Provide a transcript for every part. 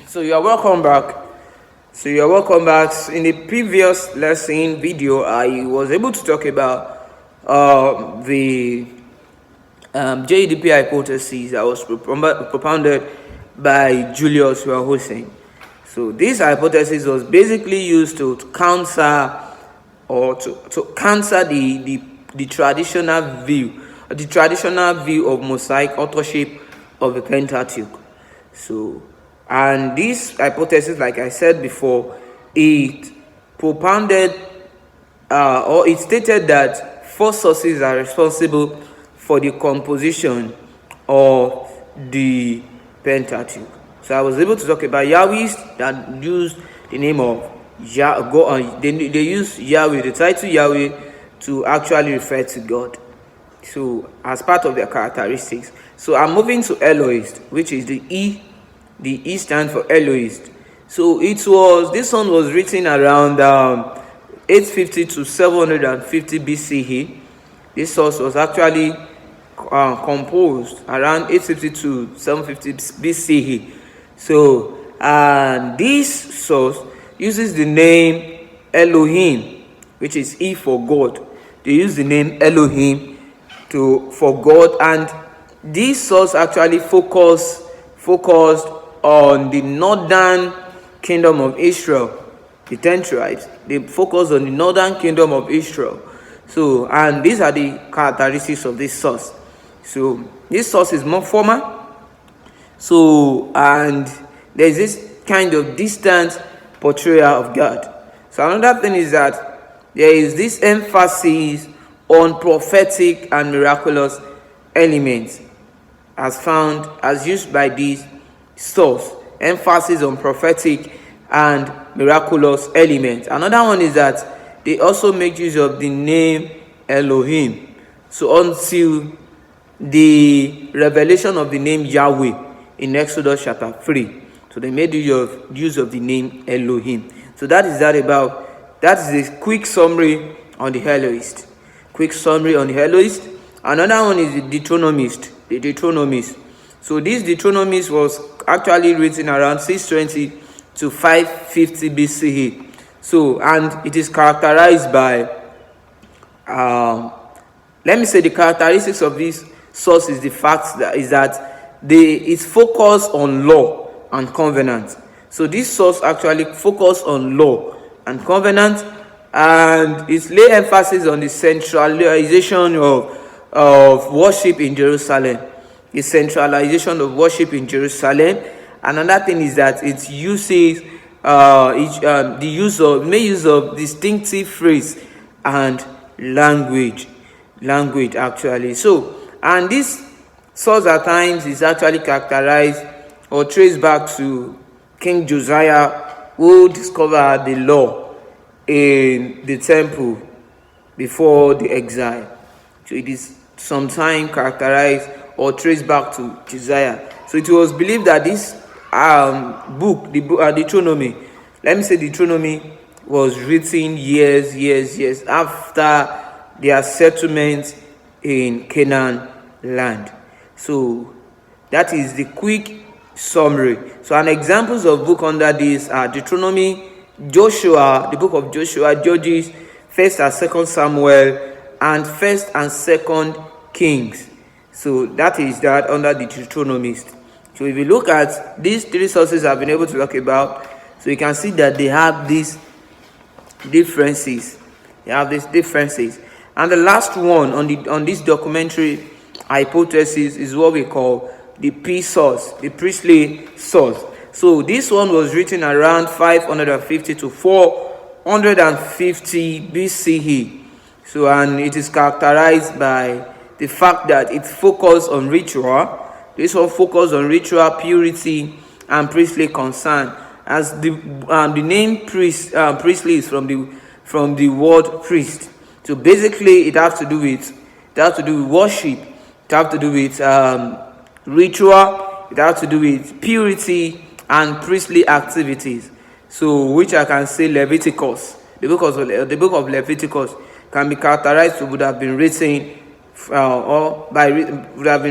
So you are welcome back. In the previous lesson video, I was able to talk about the JDP hypothesis that was propounded by Julius Hussein. So this hypothesis was basically used to counter the traditional view of Mosaic authorship of the Pentateuch. So, and this hypothesis, like I said before, it propounded or it stated that four sources are responsible for the composition of the Pentateuch. So I was able to talk about Yahwehs that used the name of they use Yahweh, the title Yahweh, to actually refer to God. So as part of their characteristics. So I'm moving to Elohist, which is the E. The E stands for Elohist. So this one was written around 850 to 750 BCE. This source was actually composed around 850 to 750 BCE. So, and this source uses the name Elohim, which is E for God. They use the name Elohim for God, and this source actually focused on the northern kingdom of Israel, the 10 tribes. They focus on the northern kingdom of Israel. So, and these are the characteristics of this source. So, this source is more formal. So, and there's this kind of distant portrayal of God. So, another thing is that there is this emphasis on prophetic and miraculous elements as used by this source. Emphasis on prophetic and miraculous elements. Another one is that they also make use of the name Elohim. So until the revelation of the name Yahweh in Exodus chapter 3. So they made use of the name Elohim. So that is a quick summary on the Elohist. Another one is the Deuteronomist. So this Deuteronomist was actually written around 620 to 550 BCE. So, and it is characterized by, the characteristics of this source is the fact that it's focused on law and covenant. So this source actually focused on law and covenant, and it lay emphasis on the centralization of worship in Jerusalem. The centralization of worship in Jerusalem. Another thing is that it uses use of distinctive phrase and language actually. So, and this source at times is actually characterized or traced back to King Josiah, who discovered the law in the temple before the exile. So it is sometimes characterized or traced back to Josiah. So it was believed that this book, Deuteronomy, Deuteronomy was written years after their settlement in Canaan land. So that is the quick summary. So an examples of book under this are Deuteronomy, Joshua, the book of Joshua, Judges, 1st and 2nd Samuel, and 1st and 2nd Kings. So that is that under the Deuteronomist. So if you look at these three sources I've been able to talk about, so you can see that they have these differences. And the last one on this documentary hypothesis is what we call the P source, the priestly source. So this one was written around 550 to 450 BCE. So, and it is characterized by the fact that it focused on ritual. This one focused on ritual, purity, and priestly concern. As the name priestly is from the word priest. So basically, it has to do with worship. It has to do with ritual. It has to do with purity and priestly activities. So, which I can say Leviticus, the book of Leviticus, can be characterized would have been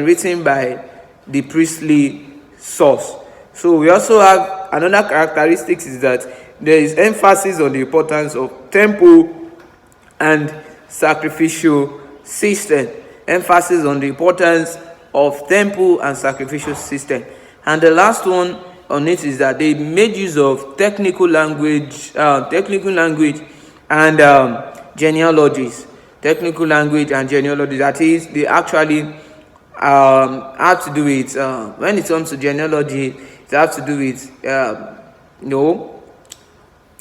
written by the priestly source. So we also have another characteristics is that there is emphasis on the importance of temple and sacrificial system. Emphasis on the importance of temple and sacrificial system. And the last one on it is that they made use of technical language and genealogies. Technical language and genealogy. That is, they actually have to do with when it comes to genealogy, it has to do with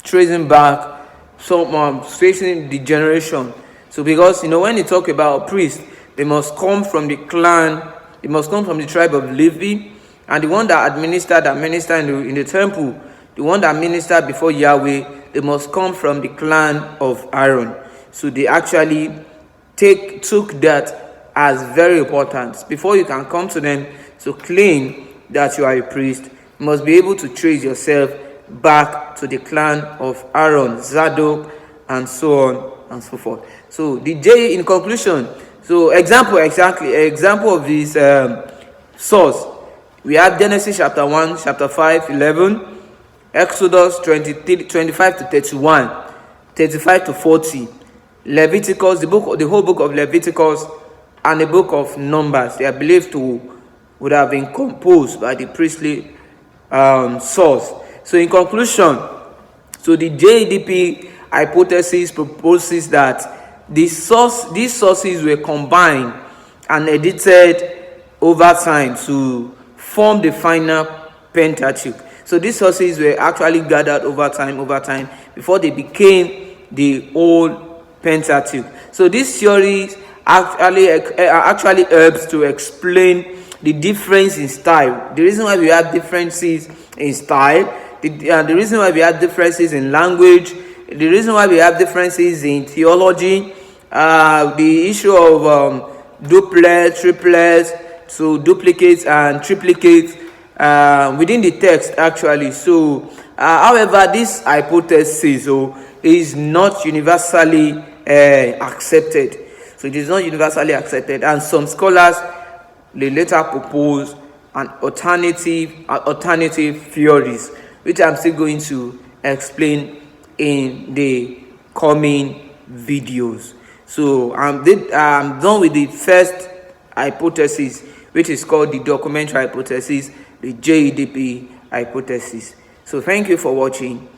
tracing back some tracing the generation. So because when you talk about a priest, they must come from the clan, they must come from the tribe of Levi, and the one that minister in the temple, the one that ministered before Yahweh, they must come from the clan of Aaron. So they actually took that as very important. Before you can come to them to claim that you are a priest, you must be able to trace yourself back to the clan of Aaron, Zadok, and so on and so forth. So the J in conclusion. So example of this source. We have Genesis chapter 1, chapter 5, 11, Exodus 25 to 31, 35 to 40, Leviticus, the whole book of Leviticus, and the book of Numbers. They are believed to would have been composed by the priestly source. So in conclusion, so the JDP hypothesis proposes that these sources were combined and edited over time to form the final Pentateuch. So these sources were actually gathered over time before they became the whole Pentateuch. So this theory actually helps to explain the difference in style. The reason why we have differences in style, the reason why we have differences in language, the reason why we have differences in theology, the issue of duplets, triplets, so duplicates and triplicates within the text actually. So however, this hypothesis is not universally accepted. So it is not universally accepted, and some scholars they later propose an alternative theories, which I'm still going to explain in the coming videos. So I'm done with the first hypothesis, which is called the documentary hypothesis, the JEDP hypothesis. So thank you for watching.